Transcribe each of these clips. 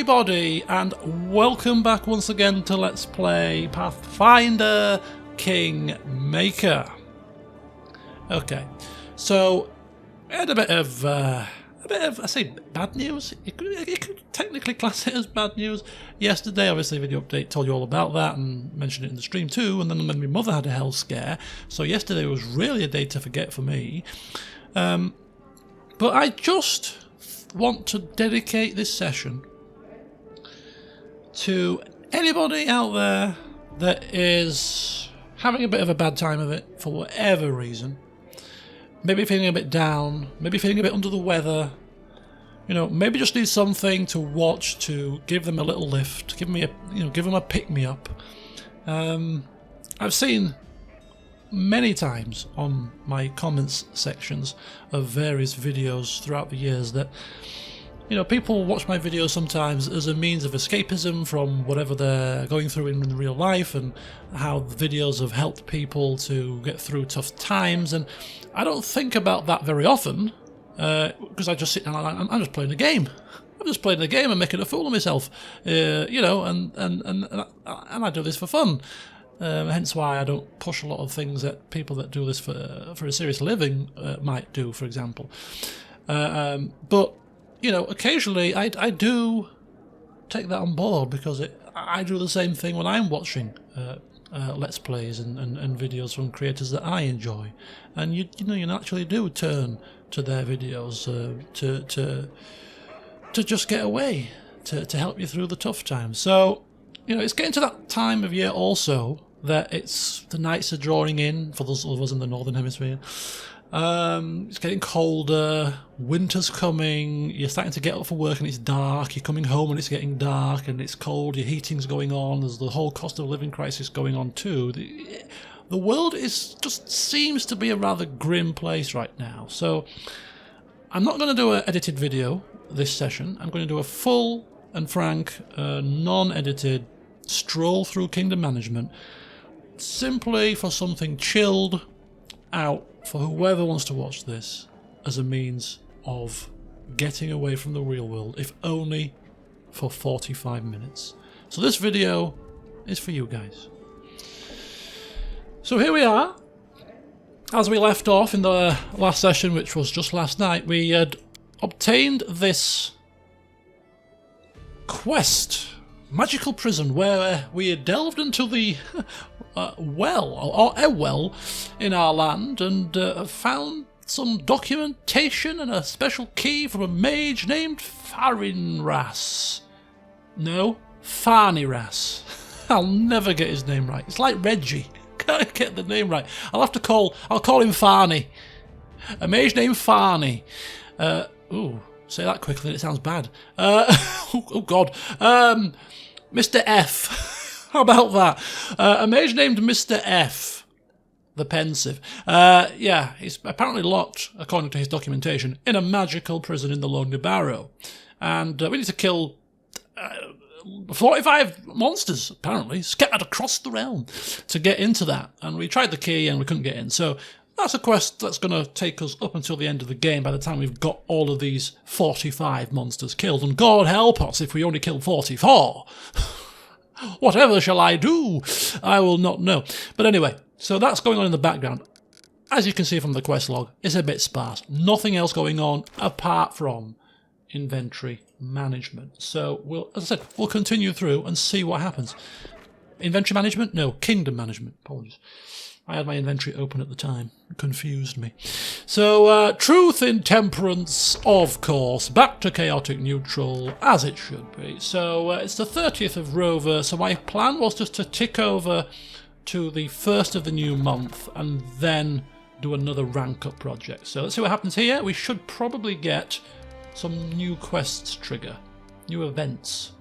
everybody, and welcome back once again to Let's Play Pathfinder Kingmaker. Okay, so we had a bit of, I say bad news. You could technically class it as bad news. Yesterday, obviously, Video Update told you all about that and mentioned it in the stream too, and then when my mother had a health scare, so yesterday was really a day to forget for me. But I just want to dedicate this session to anybody out there that is having a bit of a bad time of it for whatever reason. Maybe feeling a bit down, maybe feeling a bit under the weather, you know, maybe just need something to watch to give them a little lift, give them a pick-me-up. I've seen many times on my comments sections of various videos throughout the years that, you know, people watch my videos sometimes as a means of escapism from whatever they're going through in real life, and how the videos have helped people to get through tough times. And I don't think about that very often because I just sit down and I'm just playing a game. I'm just playing a game and making a fool of myself, you know, and I do this for fun. Hence why I don't push a lot of things that people that do this for a serious living might do, for example. But you know, occasionally I do take that on board, because I do the same thing when I'm watching Let's Plays and videos from creators that I enjoy, and you know, you naturally do turn to their videos to just get away, to help you through the tough times. So, you know, it's getting to that time of year also that the nights are drawing in for those of us in the Northern Hemisphere. It's getting colder, winter's coming, you're starting to get up for work and it's dark, you're coming home and it's getting dark and it's cold, your heating's going on, there's the whole cost of living crisis going on too. The world just seems to be a rather grim place right now. So I'm not going to do an edited video this session. I'm going to do a full and frank, non-edited stroll through Kingdom Management, simply for something chilled out for whoever wants to watch this, as a means of getting away from the real world, if only for 45 minutes. So this video is for you guys. So here we are. As we left off in the last session, which was just last night, we had obtained this quest, magical prison, where we had delved into the well in our land, and found some documentation and a special key from a mage named Farinras. No, Farniras. I'll never get his name right. It's like Reggie. Can't get the name right. I'll call him Farney. A mage named Farney. Ooh, say that quickly and it sounds bad. Oh God. Mr. F. How about that? A mage named Mr. F. The Pensive. Yeah, he's apparently locked, according to his documentation, in a magical prison in the Lonely Barrow. And we need to kill 45 monsters, apparently, scattered across the realm to get into that. And we tried the key and we couldn't get in. So that's a quest that's going to take us up until the end of the game by the time we've got all of these 45 monsters killed. And God help us if we only kill 44. Whatever shall I do? I will not know. But anyway, so that's going on in the background. As you can see from the quest log, it's a bit sparse. Nothing else going on apart from inventory management. So as I said, we'll continue through and see what happens. Inventory management? No, kingdom management. Apologies. I had my inventory open at the time. It confused me. So, truth in temperance, of course. Back to chaotic neutral, as it should be. So, it's the 30th of Rover, so my plan was just to tick over to the 1st of the new month and then do another rank-up project. So, let's see what happens here. We should probably get some new quests trigger, new events.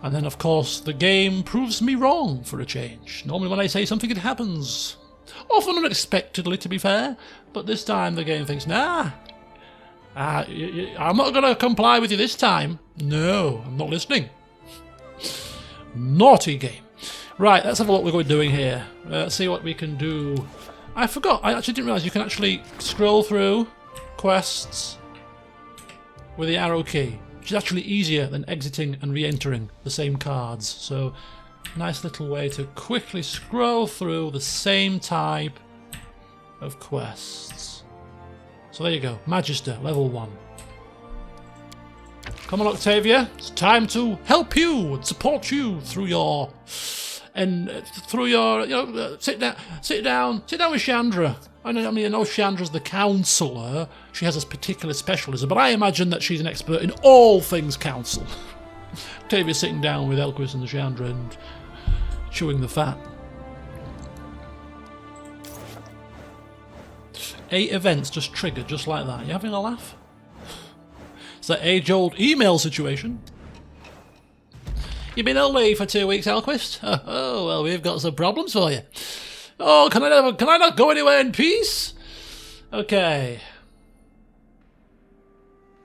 And then, of course, the game proves me wrong for a change. Normally when I say something, it happens. Often unexpectedly, to be fair. But this time the game thinks, nah, I'm not going to comply with you this time. No, I'm not listening. Naughty game. Right, let's have a look what we're doing here. Let's see what we can do. I forgot, I actually didn't realise you can actually scroll through quests with the arrow key. which is actually easier than exiting and re-entering the same cards. So, nice little way to quickly scroll through the same type of quests. So there you go, Magister, level 1. Come on, Octavia, it's time to help you and support you through your... sit down with Chandra. I know Chandra's the counsellor. She has a particular specialism, but I imagine that she's an expert in all things council. Octavia's sitting down with Elquist and Chandra and chewing the fat. 8 events just triggered, just like that. You having a laugh? It's that age-old email situation. You've been away for 2 weeks, Elquist? Oh, well, we've got some problems for you. Oh, can I not go anywhere in peace? Okay.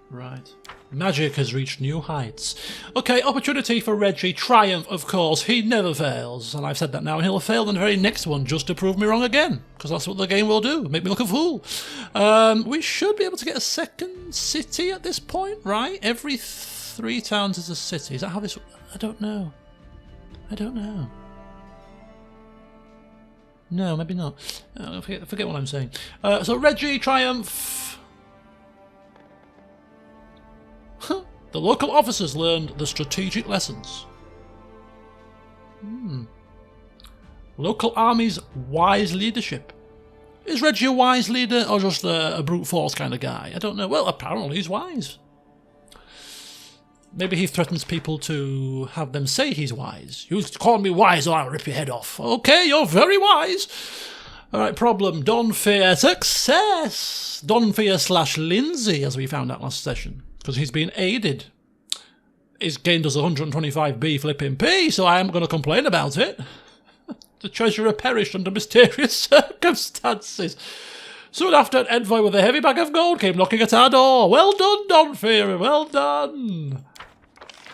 Right. Magic has reached new heights. Okay, opportunity for Reggie. Triumph, of course. He never fails. And I've said that now, and he'll fail in the very next one just to prove me wrong again. Because that's what the game will do. Make me look a fool. We should be able to get a second city at this point, right? Every 3 towns is a city. Is that how this... I don't know. No, maybe not. Forget what I'm saying. So Reggie, Triumph. The local officers learned the strategic lessons. Local armies' wise leadership. Is Reggie a wise leader or just a brute force kind of guy? I don't know. Well, apparently he's wise. Maybe he threatens people to have them say he's wise. You call me wise or I'll rip your head off. Okay, you're very wise. Alright, problem. Don Fear. Success! Don Fear / Lindsay, as we found out last session. Because he's been aided. His gained us 125B flipping P, so I am going to complain about it. The treasurer perished under mysterious circumstances. Soon after, an envoy with a heavy bag of gold came knocking at our door. Well done, Don Fear, well done.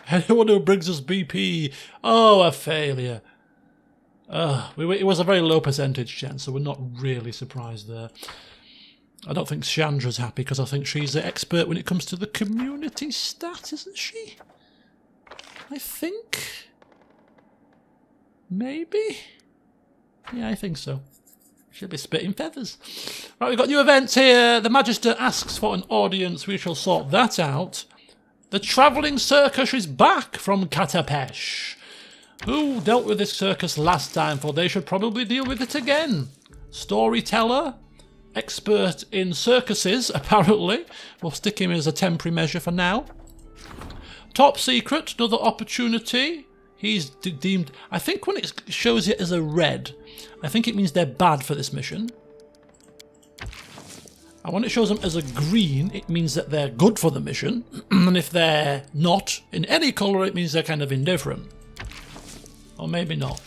Anyone who brings us BP, oh, a failure. It was a very low percentage chance, so we're not really surprised there. I don't think Chandra's happy because I think she's the expert when it comes to the community stat, isn't she? I think. Maybe? Yeah, I think so. She'll be spitting feathers. Right, we've got new events here. The Magister asks for an audience. We shall sort that out. The travelling circus is back from Katapesh. Who dealt with this circus last time? For they should probably deal with it again. Storyteller. Expert in circuses, apparently. We'll stick him as a temporary measure for now. Top secret. Another opportunity. He's deemed... I think when it shows it as a red... I think it means they're bad for this mission. And when it shows them as a green, it means that they're good for the mission. And if they're not in any colour, it means they're kind of indifferent. Or maybe not.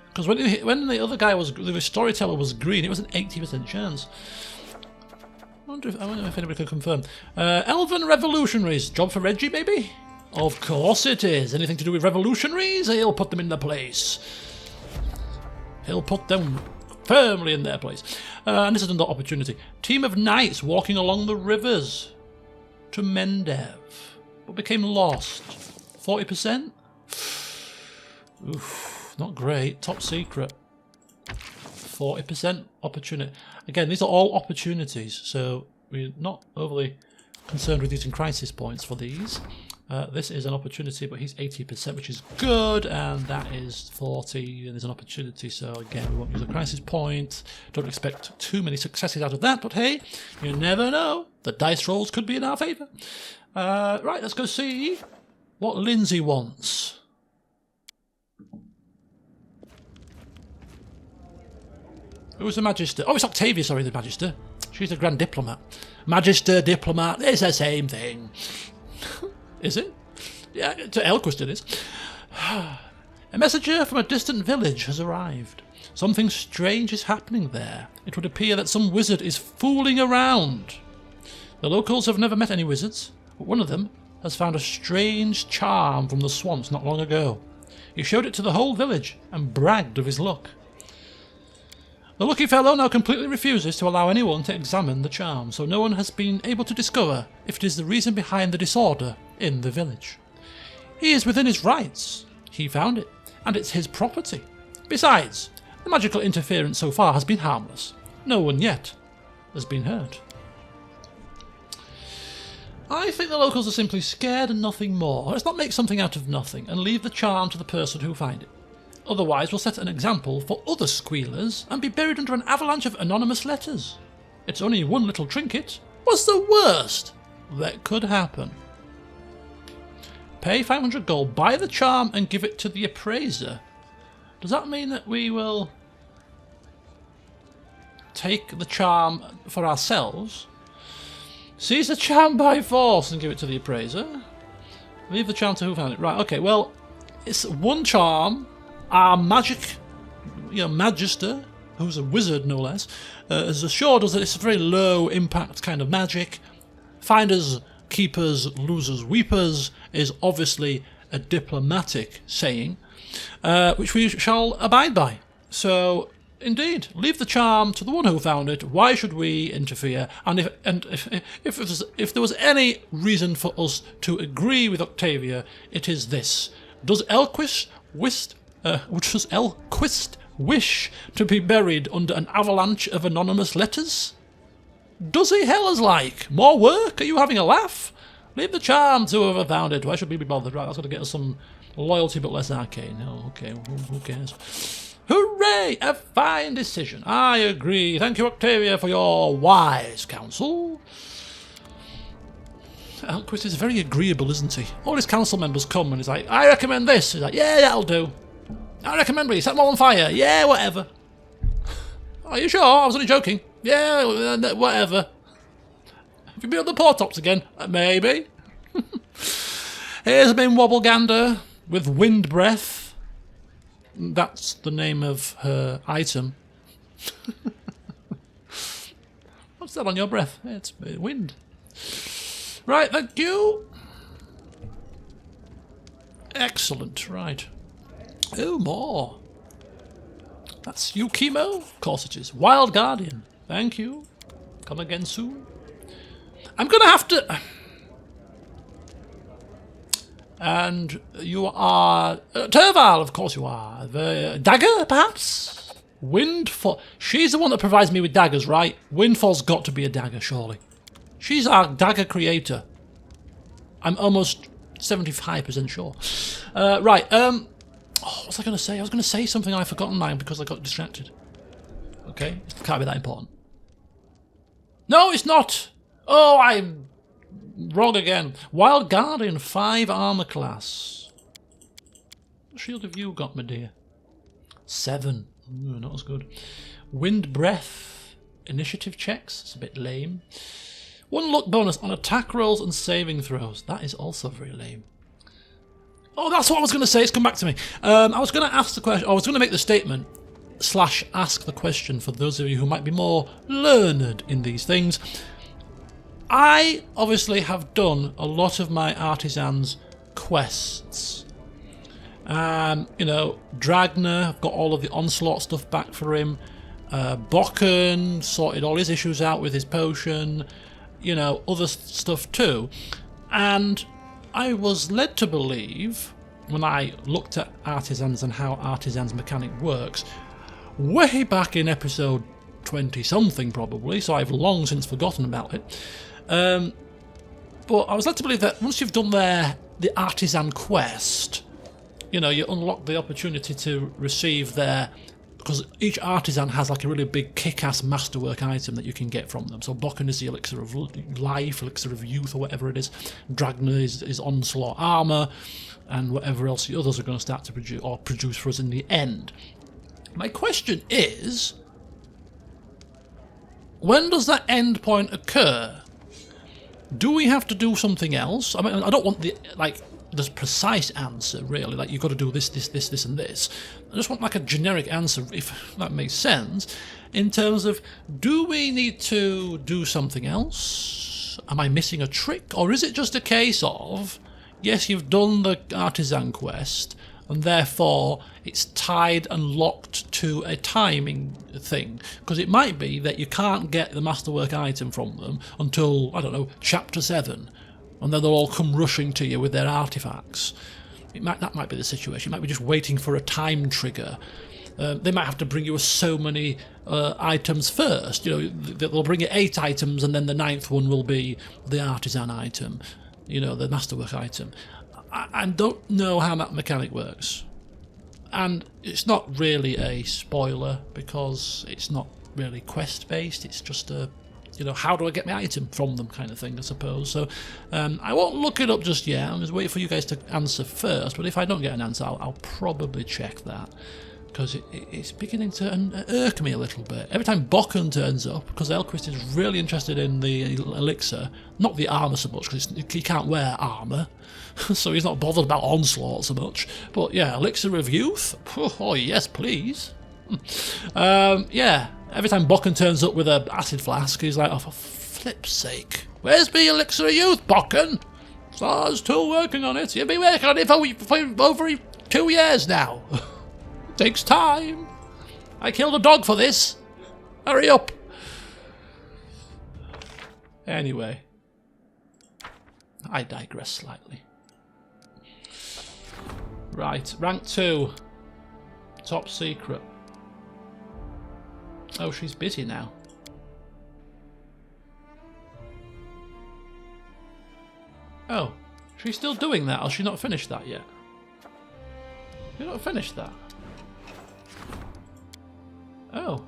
Because when the other guy was, the storyteller was green, it was an 80% chance. I wonder if anybody can confirm. Elven revolutionaries. Job for Reggie, maybe? Of course it is. Anything to do with revolutionaries? He'll put them in their place. He'll put them firmly in their place. And this is another opportunity. Team of knights walking along the rivers to Mendev, but became lost. 40%? Oof, not great. Top secret. 40% opportunity. Again, these are all opportunities, so we're not overly concerned with using crisis points for these. This is an opportunity, but he's 80%, which is good, and that is 40, and there's an opportunity, so again, we won't use a crisis point. Don't expect too many successes out of that, but hey, you never know. The dice rolls could be in our favour. Right, let's go see what Lindsay wants. Who's the Magister? Oh, it's Octavia, sorry, the Magister. She's the Grand Diplomat. Magister, Diplomat, it's the same thing. Is it? Yeah, to Elquist it is. A messenger from a distant village has arrived. Something strange is happening there. It would appear that some wizard is fooling around. The locals have never met any wizards, but one of them has found a strange charm from the swamps not long ago. He showed it to the whole village and bragged of his luck. The lucky fellow now completely refuses to allow anyone to examine the charm, so no one has been able to discover if it is the reason behind the disorder in the village. He is within his rights. He found it, and it's his property. Besides, the magical interference so far has been harmless. No one yet has been hurt. I think the locals are simply scared and nothing more. Let's not make something out of nothing and leave the charm to the person who finds it. Otherwise, we'll set an example for other squealers and be buried under an avalanche of anonymous letters. It's only one little trinket. What's the worst that could happen? Pay 500 gold, buy the charm and give it to the appraiser. Does that mean that we will take the charm for ourselves, seize the charm by force and give it to the appraiser, leave the charm to who found it? Right, okay, well, it's one charm. Our magister, who's a wizard no less, has assured us that it's a very low impact kind of magic. Finders, keepers, losers, weepers is obviously a diplomatic saying, which we shall abide by. So, indeed, leave the charm to the one who found it. Why should we interfere? And if there was any reason for us to agree with Octavia, it is this: does Elquist wish to be buried under an avalanche of anonymous letters? Does he, hellers like? More work? Are you having a laugh? Leave the charm to whoever found it. Why should we be bothered? Right, that's got to get us some loyalty but less arcane. Oh, okay, who cares? Hooray! A fine decision. I agree. Thank you, Octavia, for your wise counsel. Elquist is very agreeable, isn't he? All his council members come and he's like, I recommend this. He's like, yeah, that'll do. I recommend we set them all on fire. Yeah, whatever. Are you sure? I was only joking. Yeah, whatever. Have you been on the Portops again? Maybe. Here's been Wobblegander with Wind Breath. That's the name of her item. What's that on your breath? It's wind. Right, thank you. Excellent, right. Oh, more. That's you, Chemo? Of course it is. Wild Guardian. Thank you. Come again soon. I'm going to have to... And you are... Terval, of course you are. The dagger, perhaps? Windfall. She's the one that provides me with daggers, right? Windfall's got to be a dagger, surely. She's our dagger creator. I'm almost 75% sure. Right, what was I going to say? I was going to say something I've forgotten now because I got distracted. Okay, it can't be that important. No, it's not! Oh, I'm wrong again. Wild Guardian, 5 armor class. What shield have you got, my dear? 7. Ooh, not as good. Wind Breath. Initiative checks. It's a bit lame. 1 luck bonus on attack rolls and saving throws. That is also very lame. Oh, that's what I was going to say. It's come back to me. I was going to ask the question. I was going to make the statement / ask the question for those of you who might be more learned in these things. I obviously have done a lot of my artisans' quests. You know, Dragner, I've got all of the Onslaught stuff back for him. Bokken sorted all his issues out with his potion. You know, other stuff too. And I was led to believe, when I looked at artisans and how artisans mechanic works, way back in episode 20-something probably, so I've long since forgotten about it. But I was led to believe that once you've done the artisan quest, you know, you unlock the opportunity to receive their... Because each artisan has like a really big kick-ass masterwork item that you can get from them. So Bokken is the elixir of life, elixir of youth, or whatever it is. Dragner is onslaught armor, and whatever else the others are going to start to produce for us in the end. My question is, when does that end point occur? Do we have to do something else? I mean, I don't want the precise answer, really, like you've got to do this, and this. I just want like a generic answer, if that makes sense, in terms of, do we need to do something else? Am I missing a trick? Or is it just a case of, yes, you've done the artisan quest, and therefore it's tied and locked to a timing thing. Because it might be that you can't get the masterwork item from them until, I don't know, chapter 7, and then they'll all come rushing to you with their artifacts. That might be the situation. You might be just waiting for a time trigger. They might have to bring you so many items first. You know, they'll bring you 8 items, and then the 9th one will be the artisan item, you know, the masterwork item. I don't know how that mechanic works, and it's not really a spoiler because it's not really quest based. It's just a, you know, how do I get my item from them kind of thing, I suppose. So I won't look it up just yet. I'm just waiting for you guys to answer first. But if I don't get an answer, I'll probably check that, because it's beginning to irk me a little bit. Every time Bokken turns up, because Elquist is really interested in the elixir, not the armour so much, because he can't wear armour, so he's not bothered about onslaught so much. But yeah, elixir of youth? Oh yes, please. Yeah, every time Bokken turns up with an acid flask, he's like, oh, for flip's sake, where's the elixir of youth, Bokken? I'm still working on it. You've been working on it for over 2 years now. Takes time. I killed a dog for this. Hurry up. Anyway, I digress slightly. Right, rank 2. Top secret. Oh, she's busy now. Oh, she's still doing that, or has she not finished that yet? You not finished that? Oh.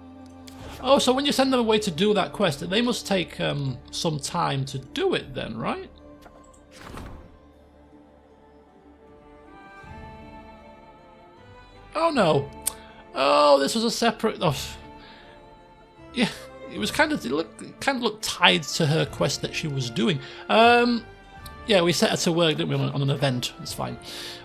Oh, so when you send them away to do that quest, they must take some time to do it then, right? Oh no. Oh, this was a separate... Oh. Yeah, it was kind of... It kind of looked tied to her quest that she was doing. Yeah, we set her to work, didn't we, on an event. It's fine.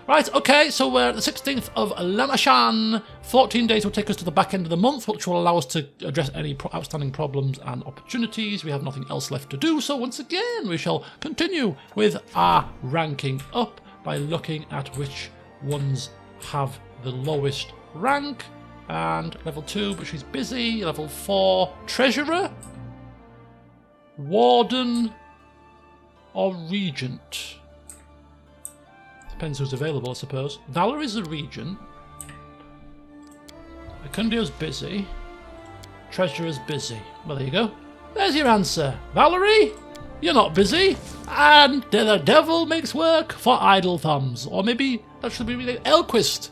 Right, okay, so we're at the 16th of Lamashan. 14 days will take us to the back end of the month, which will allow us to address any outstanding problems and opportunities. We have nothing else left to do, so once again, we shall continue with our ranking up by looking at which ones have the lowest rank. And level 2, but she's busy. Level 4, Treasurer, Warden, or Regent. Depends who's available, I suppose. Valerie's the Regent. Acundio's busy. Treasurer's busy. Well, there you go. There's your answer. Valerie, you're not busy. And the devil makes work for idle thumbs. Or maybe that should be Elquist.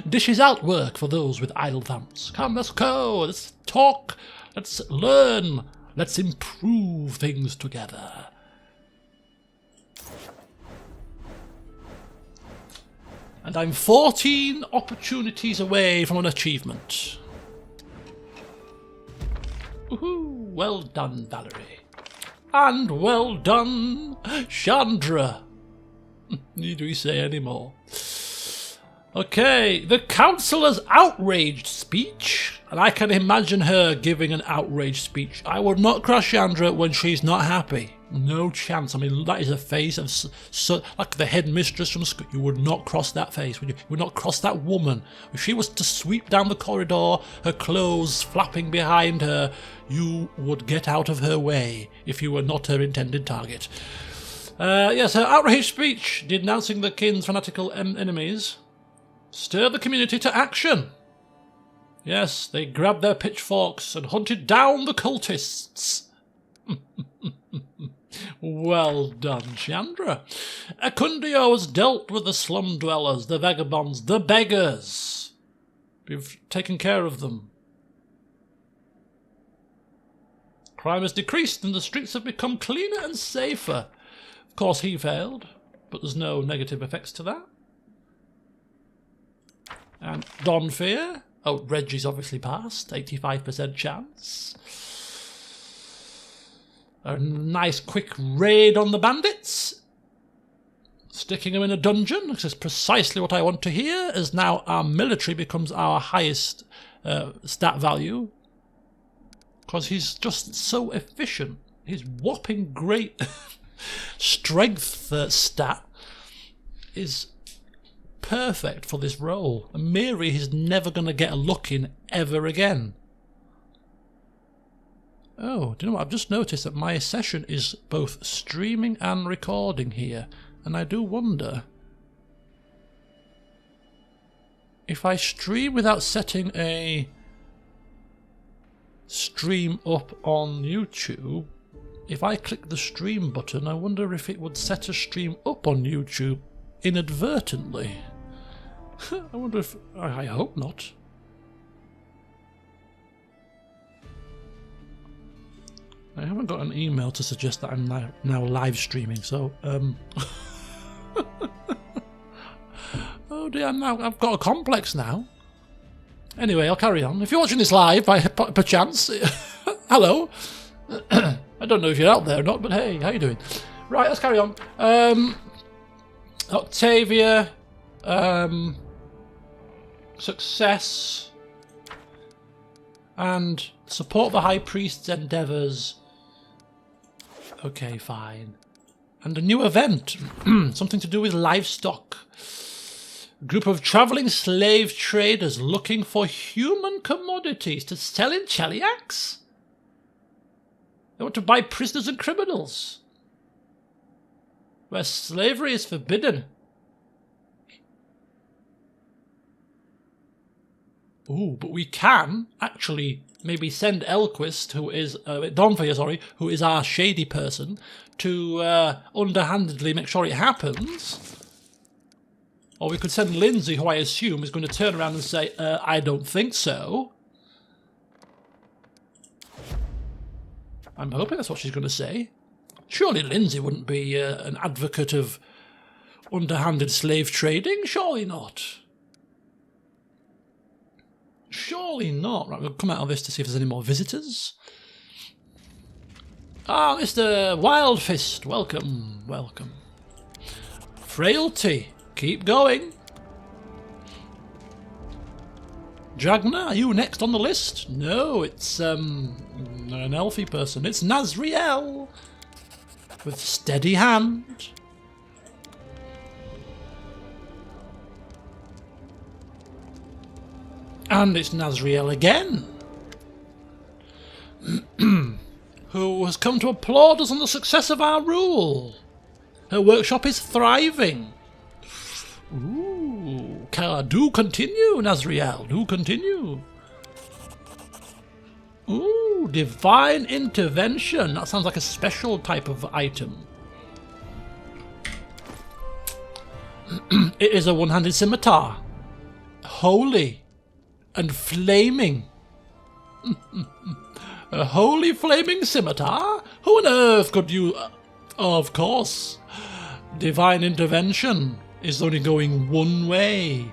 Dishes out work for those with idle thumbs. Come, let's go. Let's talk. Let's learn. Let's improve things together. And I'm 14 opportunities away from an achievement. Woohoo! Well done, Valerie. And well done, Chandra. Need we say any more? Okay, the councillor's outraged speech. And I can imagine her giving an outraged speech. I would not cross Chandra when she's not happy. No chance. I mean, that is a face of like the headmistress from school. You would not cross that face, would you? You would not cross that woman. If she was to sweep down the corridor, her clothes flapping behind her, you would get out of her way if you were not her intended target. Yes, her outraged speech denouncing the king's fanatical enemies stirred the community to action. Yes, they grabbed their pitchforks and hunted down the cultists. Well done, Chandra. Acundio has dealt with the slum dwellers, the vagabonds, the beggars. We've taken care of them. Crime has decreased and the streets have become cleaner and safer. Of course, he failed, but there's no negative effects to that. And Don Fear. Oh, Reggie's obviously passed. 85% chance. A nice quick raid on the bandits. Sticking them in a dungeon. This is precisely what I want to hear, as now our military becomes our highest stat value. Because he's just so efficient. His whopping great strength stat is perfect for this role. And Mary is never going to get a look in ever again. Oh, do you know what? I've just noticed that my session is both streaming and recording here. And I do wonder if I stream without setting a stream up on YouTube, if I click the stream button, I wonder if it would set a stream up on YouTube inadvertently. I wonder if... I hope not. I haven't got an email to suggest that I'm now live streaming, so oh dear, I've got a complex now. Anyway, I'll carry on. If you're watching this live by perchance, hello. I don't know if you're out there or not, but hey, how you doing? Right, let's carry on. Octavia, success, and support the High Priest's endeavours. Okay, fine. And a new event, something to do with livestock. A group of travelling slave traders looking for human commodities to sell in Cheliax. They want to buy prisoners and criminals, where slavery is forbidden. Ooh, but we can actually maybe send Elquist, who is Donfair, sorry, who is our shady person, to underhandedly make sure it happens. Or we could send Lindsay, who I assume is going to turn around and say, I don't think so. I'm hoping that's what she's going to say. Surely Lindsay wouldn't be an advocate of underhanded slave trading? Surely not. Surely not. Right, we'll come out of this to see if there's any more visitors. Ah, Mr. Wildfist, welcome, welcome. Frailty, keep going. Dragna, are you next on the list? No, it's an elfy person. It's Nazriel with steady hand. And it's Nazriel again, who has come to applaud us on the success of our rule. Her workshop is thriving. Ooh, do continue, Nazriel, do continue. Ooh, divine intervention. That sounds like a special type of item. It is a one-handed scimitar. Holy and flaming. A holy flaming scimitar? Who on earth could you... of course. Divine intervention is only going one way.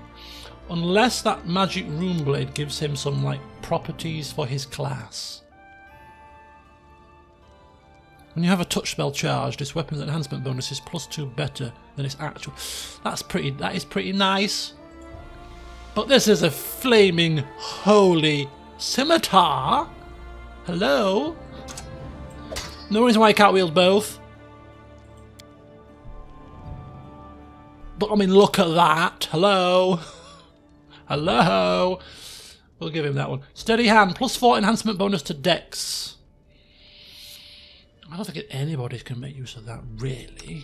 Unless that magic rune blade gives him some, like, properties for his class. When you have a touch spell charged, this weapon's enhancement bonus is +2 better than its actual... That is pretty nice. But this is a flaming holy scimitar. Hello? No reason why I can't wield both. But I mean, look at that. Hello? Hello? We'll give him that one. Steady hand, +4 enhancement bonus to Dex. I don't think anybody can make use of that, really.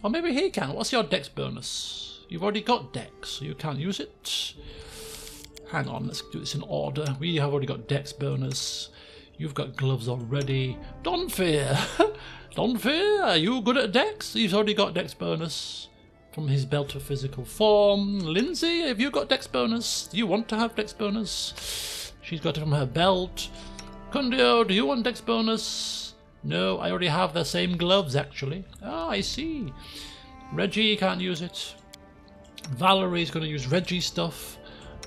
Or maybe he can. What's your Dex bonus? You've already got Dex, so you can't use it. Hang on, let's do this in order. We have already got Dex bonus. You've got gloves already. Donfair! Donfair, are you good at Dex? He's already got Dex bonus from his belt of physical form. Lindsay, have you got Dex bonus? Do you want to have Dex bonus? She's got it from her belt. Kundio, do you want Dex bonus? No, I already have the same gloves, actually. Ah, I see. Reggie can't use it. Valerie's going to use Reggie's stuff.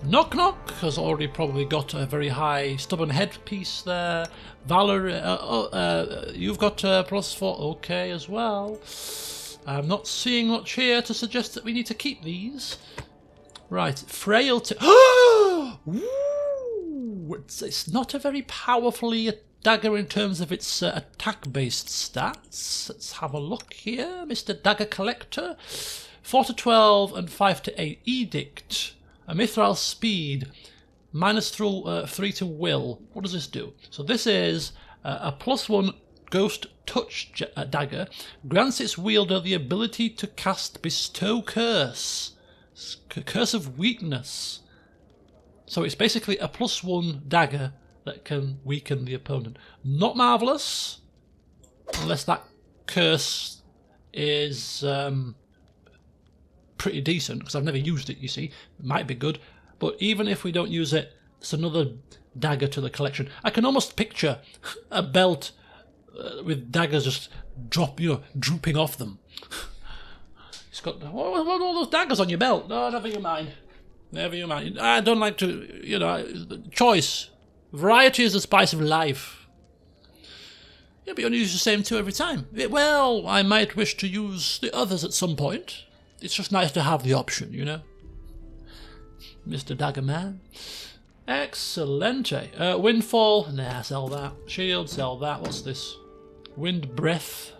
Knock Knock has already probably got a very high stubborn headpiece there. Valerie, you've got +4, okay, as well. I'm not seeing much here to suggest that we need to keep these. Right, Frailty. It's not a very powerfully dagger in terms of its attack-based stats. Let's have a look here, Mr. Dagger Collector. 4 to 12 and 5 to 8 Edict. A Mithril Speed. Minus 3 to Will. What does this do? So this is a +1 Ghost Touch dagger. Grants its wielder the ability to cast Bestow Curse. Curse of Weakness. So it's basically a +1 dagger that can weaken the opponent. Not marvellous, unless that curse is pretty decent, because I've never used it, you see. It might be good, but even if we don't use it, it's another dagger to the collection. I can almost picture a belt with daggers just drooping off them. It's got, what are all those daggers on your belt? No, never you mind. Never you mind. I don't like to, choice. Variety is the spice of life. Yeah, but you only use the same two every time. Well, I might wish to use the others at some point. It's just nice to have the option, you know. Mr. Daggerman. Excellente. Windfall. Nah, sell that. Shield, sell that. What's this? Wind Breath.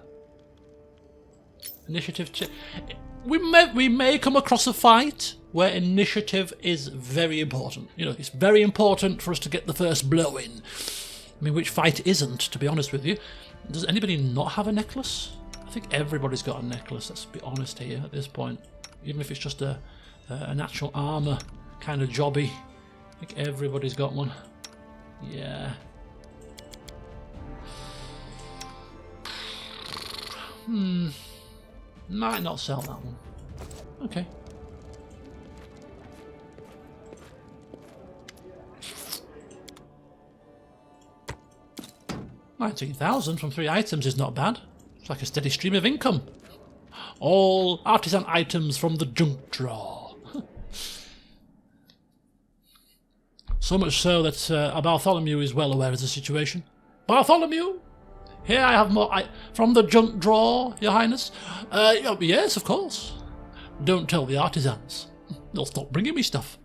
Initiative. We may come across a fight where initiative is very important. You know, it's very important for us to get the first blow in. I mean, which fight isn't, to be honest with you? Does anybody not have a necklace? I think everybody's got a necklace, let's be honest here at this point. Even if it's just a natural armour kind of jobby. I think everybody's got one. Yeah. Might not sell that one. Okay. $19,000 from 3 items is not bad. It's like a steady stream of income. All artisan items from the junk drawer. So much so that Bartholomew is well aware of the situation. Bartholomew! Here I have more from the junk drawer, Your Highness. Yes, of course. Don't tell the artisans. They'll stop bringing me stuff.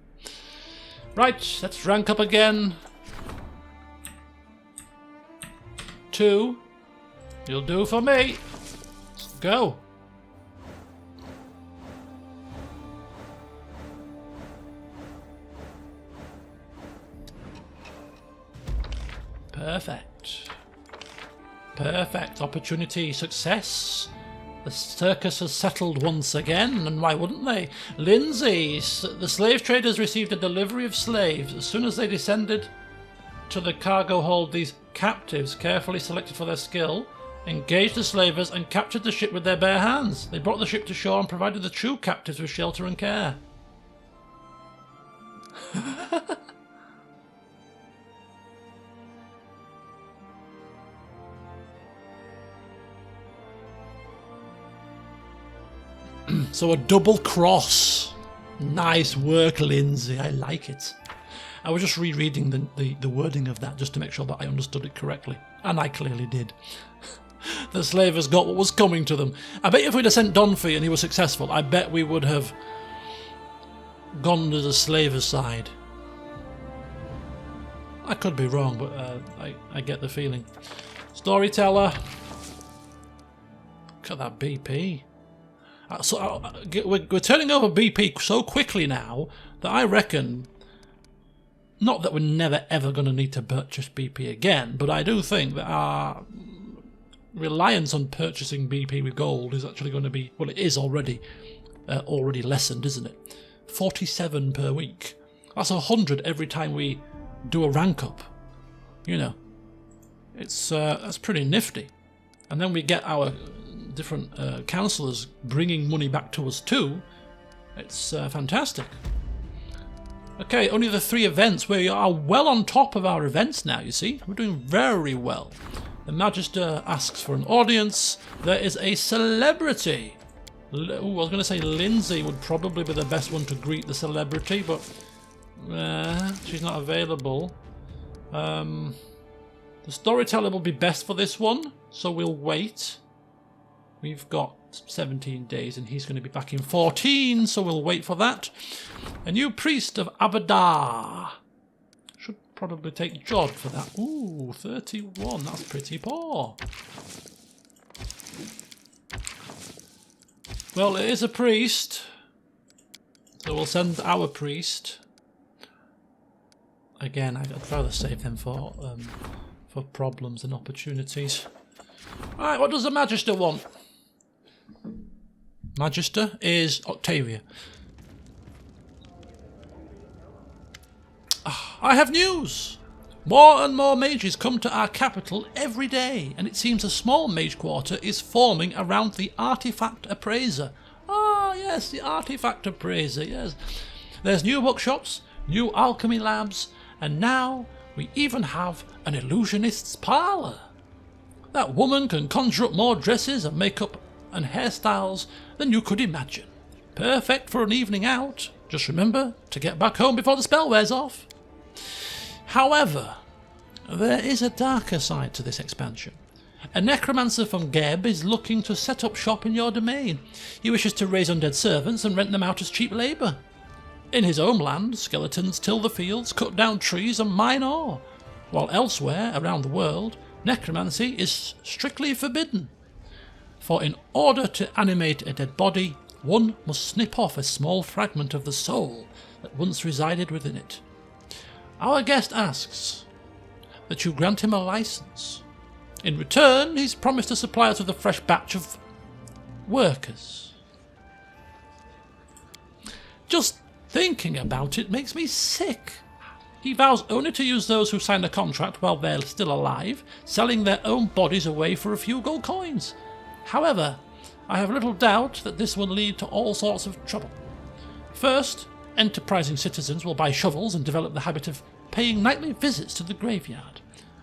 Right, let's rank up again. 2. You'll do for me. Let's go. Perfect. Perfect. Opportunity. Success. The circus has settled once again, and why wouldn't they? Lindsay, the slave traders received a delivery of slaves. As soon as they descended to the cargo hold, these captives, carefully selected for their skill, engaged the slavers and captured the ship with their bare hands. They brought the ship to shore and provided the true captives with shelter and care. So a double cross. Nice work, Lindsay. I like it. I was just rereading the wording of that just to make sure that I understood it correctly. And I clearly did. The slavers got what was coming to them. I bet if we'd have sent Donphy and he was successful, I bet we would have gone to the slavers' side. I could be wrong, but I get the feeling. Storyteller. Look at that BP. So we're turning over BP so quickly now that I reckon, not that we're never ever going to need to purchase BP again, but I do think that our reliance on purchasing BP with gold is actually going to be, well, it is already lessened, isn't it? 47 per week. That's 100 every time we do a rank up. You know, it's that's pretty nifty. And then we get our different councillors bringing money back to us too. It's fantastic. Okay, only the 3 events. We are well on top of our events now, you see. We're doing very well. The Magister asks for an audience. There is a celebrity. I was going to say Lindsay would probably be the best one to greet the celebrity, but she's not available. The storyteller will be best for this one, so we'll wait. We've got 17 days and he's going to be back in 14, so we'll wait for that. A new priest of Abadar. Should probably take Jod for that. Ooh, 31, that's pretty poor. Well, it is a priest. So we'll send our priest. Again, I'd rather save them for problems and opportunities. Alright, what does the Magister want? Magister is Octavia. I have news! More and more mages come to our capital every day, and it seems a small mage quarter is forming around the Artifact Appraiser. Ah, yes, the Artifact Appraiser, yes. There's new bookshops, new alchemy labs, and now we even have an illusionist's parlour. That woman can conjure up more dresses and makeup and hairstyles than you could imagine. Perfect for an evening out. Just remember to get back home before the spell wears off. However, there is a darker side to this expansion. A necromancer from Geb is looking to set up shop in your domain. He wishes to raise undead servants and rent them out as cheap labour. In his homeland, skeletons till the fields, cut down trees and mine ore, while elsewhere around the world, necromancy is strictly forbidden. For in order to animate a dead body, one must snip off a small fragment of the soul that once resided within it. Our guest asks that you grant him a license. In return, he's promised to supply us with a fresh batch of workers. Just thinking about it makes me sick. He vows only to use those who sign a contract while they're still alive, selling their own bodies away for a few gold coins. However, I have little doubt that this will lead to all sorts of trouble. First, enterprising citizens will buy shovels and develop the habit of paying nightly visits to the graveyard.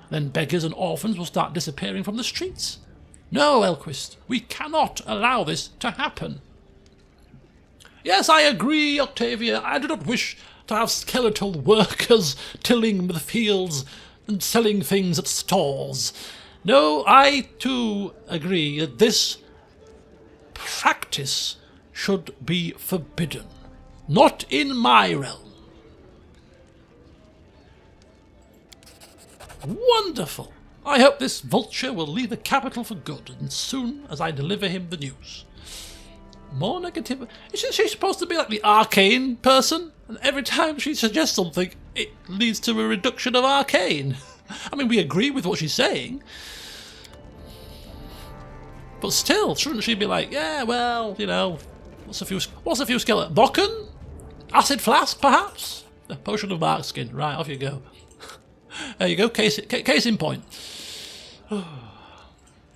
Then beggars and orphans will start disappearing from the streets. No, Elquist, we cannot allow this to happen. Yes, I agree, Octavia. I do not wish to have skeletal workers tilling the fields and selling things at stores. No, I too agree that this practice should be forbidden. Not in my realm. Wonderful! I hope this vulture will leave the capital for good, and soon as I deliver him the news. More negative. Isn't she supposed to be like the arcane person? And every time she suggests something, it leads to a reduction of arcane. I mean, we agree with what she's saying. But still, shouldn't she be like, yeah, well, you know, what's a few skeleton? Bokken? Acid flask, perhaps? A potion of bark skin. Right, off you go. There you go, case in point.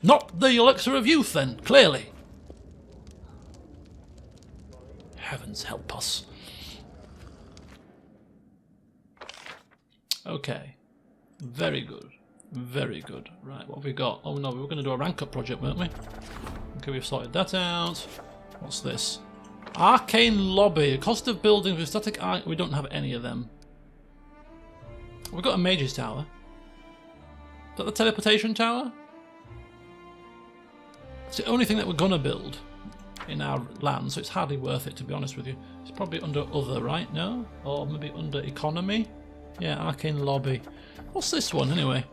Not the elixir of youth, then, clearly. Heavens help us. Okay. Very good. Very good. Right, what have we got? Oh no, we were going to do a rank up project, weren't we? Okay, we've sorted that out. What's this? Arcane Lobby. Cost of buildings with static arc. We don't have any of them. We've got a Mage's Tower. Is that the teleportation tower? It's the only thing that we're going to build in our land, so it's hardly worth it, to be honest with you. It's probably under other, right? No? Or maybe under economy? Yeah, Arcane Lobby. What's this one, anyway?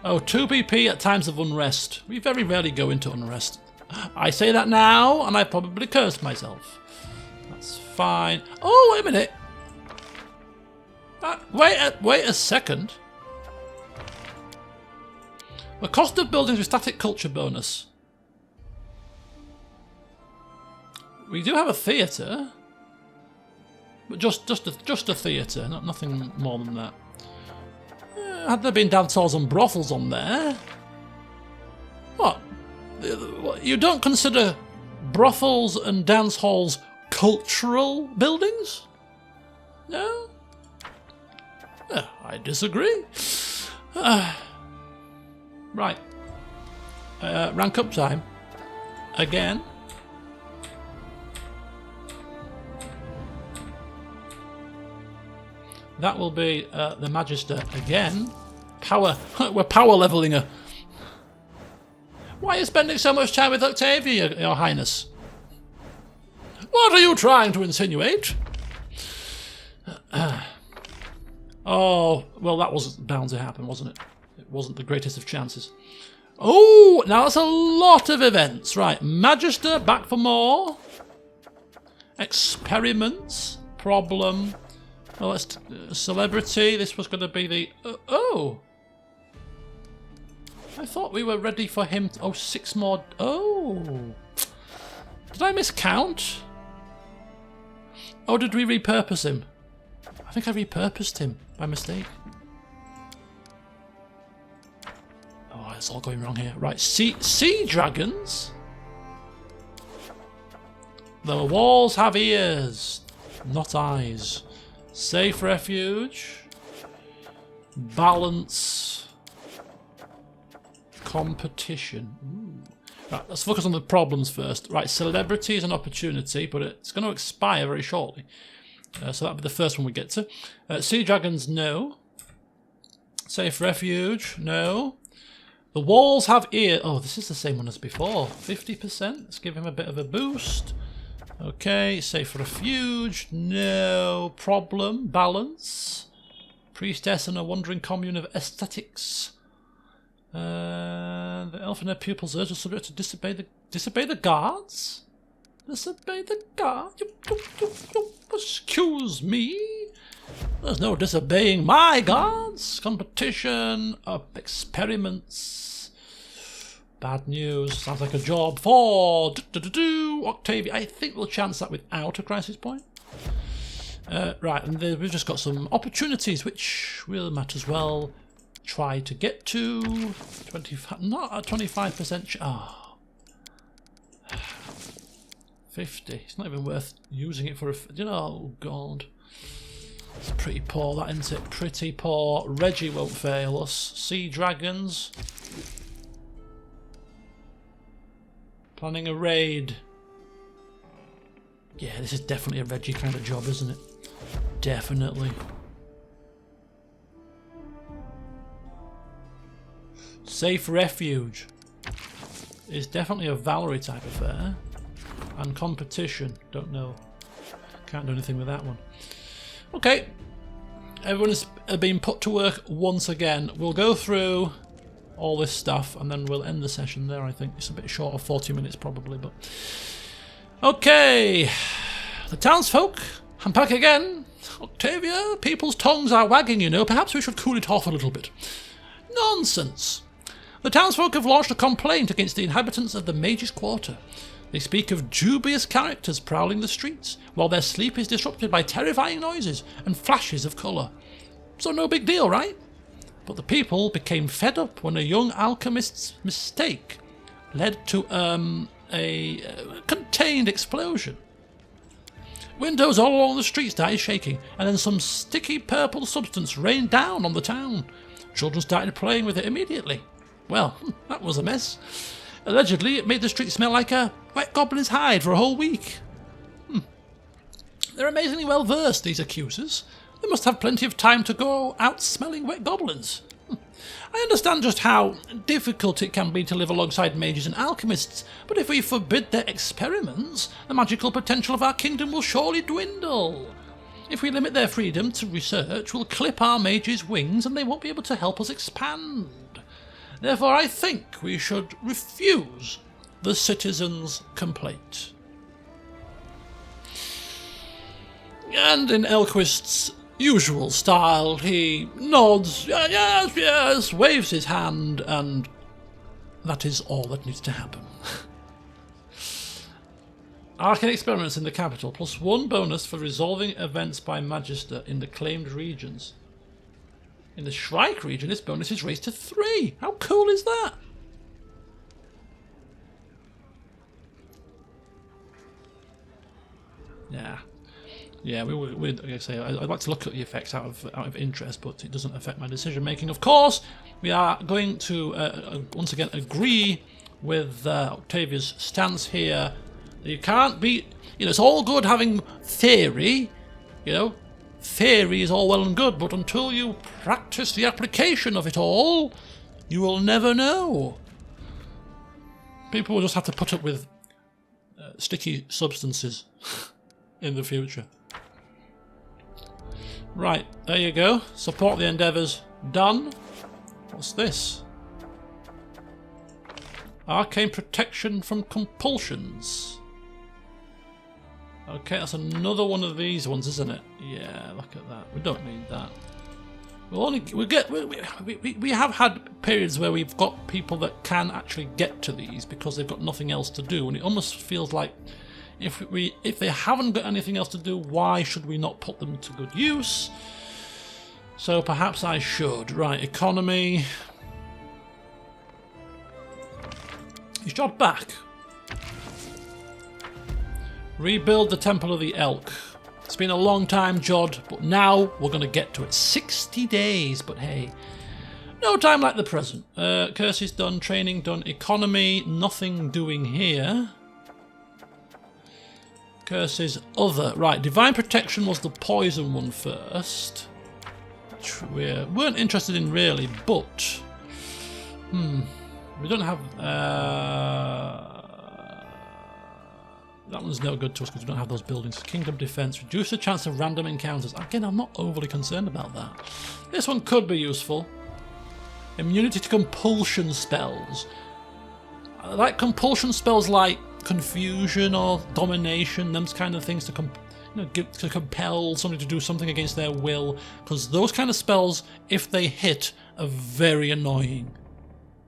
Oh, 2 BP at times of unrest. We very rarely go into unrest. I say that now, and I probably cursed myself. That's fine. Oh, wait a minute. Wait a second. The cost of buildings with static culture bonus. We do have a theatre, but just a theatre, nothing more than that. Had there been dance halls and brothels on there? What? You don't consider brothels and dance halls cultural buildings? No? I disagree. Right. Rank up time. Again. That will be the Magister again. Power. We're power leveling her. Why are you spending so much time with Octavia, Your Highness? What are you trying to insinuate? Oh, well, that was bound to happen, wasn't it? it wasn't the greatest of chances. Oh, now that's a lot of events. Right, Magister, back for more. Experiments, problem. Well, let's celebrity. This was going to be the... oh! I thought we were ready for him. Oh, 6 more. Oh! Did I miscount? Or did we repurpose him? I think I repurposed him by mistake. Oh, it's all going wrong here. Right, sea dragons. The walls have ears, not eyes. Safe refuge. Balance. Competition. Ooh. Right, let's focus on the problems first. Right, celebrity is an opportunity, but it's going to expire very shortly. So that'll be the first one we get to. Sea dragons, no. Safe refuge, no. The walls have ear. Oh, this is the same one as before. 50%. Let's give him a bit of a boost. Okay, safe refuge, no. Problem, balance. Priestess and a wandering commune of aesthetics. The elf and their pupils urge the subject to disobey the guards? Disobey the guards? Excuse me? There's no disobeying my guards. Competition, experiments. Bad news. Sounds like a job for Octavia. I think we'll chance that without a crisis point. Right, and we've just got some opportunities which will might as well try to get to 25. Not a 25%. Oh, 50. It's not even worth using it for a. You know, oh god, it's pretty poor. That, isn't it? Pretty poor. Reggie won't fail us. Sea dragons. Planning a raid. Yeah, this is definitely a Reggie kind of job, isn't it? Definitely. Safe refuge is definitely a Valerie type affair. And competition, don't know. Can't do anything with that one. Okay, everyone has been put to work once again. We'll go through all this stuff and then we'll end the session there. I think it's a bit short of 40 minutes probably, but okay. The townsfolk, I'm back again. Octavia, people's tongues are wagging, you know. Perhaps we should cool it off a little bit. Nonsense. The townsfolk have launched a complaint against the inhabitants of the Mage's Quarter. They speak of dubious characters prowling the streets, while their sleep is disrupted by terrifying noises and flashes of colour. So no big deal, right? But the people became fed up when a young alchemist's mistake led to a contained explosion. Windows all along the street started shaking, and then some sticky purple substance rained down on the town. Children started playing with it immediately. Well, that was a mess. Allegedly, it made the street smell like a wet goblin's hide for a whole week. They're amazingly well versed, these accusers. They must have plenty of time to go out smelling wet goblins. I understand just how difficult it can be to live alongside mages and alchemists, but if we forbid their experiments, the magical potential of our kingdom will surely dwindle. If we limit their freedom to research, we'll clip our mages' wings and they won't be able to help us expand. Therefore, I think we should refuse the citizens' complaint. And in Elquist's usual style, he nods, yes, yes, waves his hand, and that is all that needs to happen. Arcane experiments in the capital, +1 bonus for resolving events by Magister in the claimed regions. In the Shrike region, this bonus is raised to 3. How cool is that? Yeah, like I say, I'd like to look at the effects out of interest, but it doesn't affect my decision making. Of course, we are going to once again agree with Octavia's stance here. You can't be, it's all good having theory, theory is all well and good, but until you practice the application of it all, you will never know. People will just have to put up with sticky substances in the future. Right, there you go. Support the endeavours done. What's this? Arcane protection from compulsions. Okay, that's another one of these ones, isn't it? Yeah, look at that. We don't need that. We have had periods where we've got people that can actually get to these because they've got nothing else to do, and it almost feels like if they haven't got anything else to do, why should we not put them to good use? So perhaps I should. Right, economy. He's shot back. Rebuild the Temple of the Elk. It's been a long time, Jod, but now we're going to get to it. 60 days, but hey, no time like the present. Curses done, training done, economy, nothing doing here. Curses, other. Right, divine protection was the poison one first, which we weren't interested in really, but we don't have... that one's no good to us because we don't have those buildings. Kingdom defense, reduce the chance of random encounters. Again, I'm not overly concerned about that. This one could be useful. Immunity to compulsion spells. I like compulsion spells like confusion or domination, them kind of things to compel somebody to do something against their will, because those kind of spells, if they hit, are very annoying.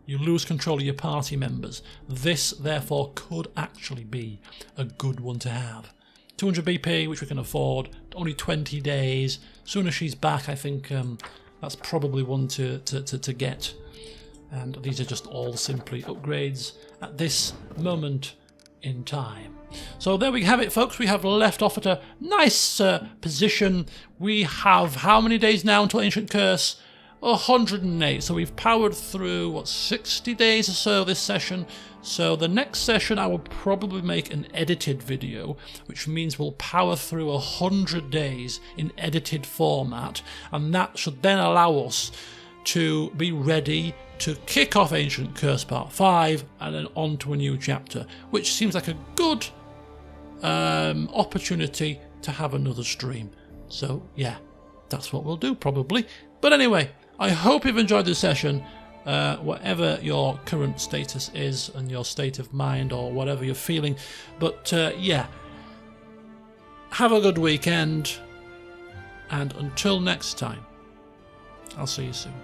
You lose control of your party members. This, therefore, could actually be a good one to have. 200 BP, which we can afford. Only 20 days. Soon as she's back, I think that's probably one to get. And these are just all simply upgrades at this moment in time. So there we have it, folks. We have left off at a nice position. We have how many days now until Ancient Curse? 108, so we've powered through, what, 60 days or so this session. So the next session I will probably make an edited video, which means we'll power through 100 days in edited format, and that should then allow us to be ready to kick off Ancient Curse Part 5 and then on to a new chapter, which seems like a good opportunity to have another stream. So yeah, that's what we'll do probably. But anyway, I hope you've enjoyed this session, whatever your current status is and your state of mind or whatever you're feeling. But yeah, have a good weekend, and until next time, I'll see you soon.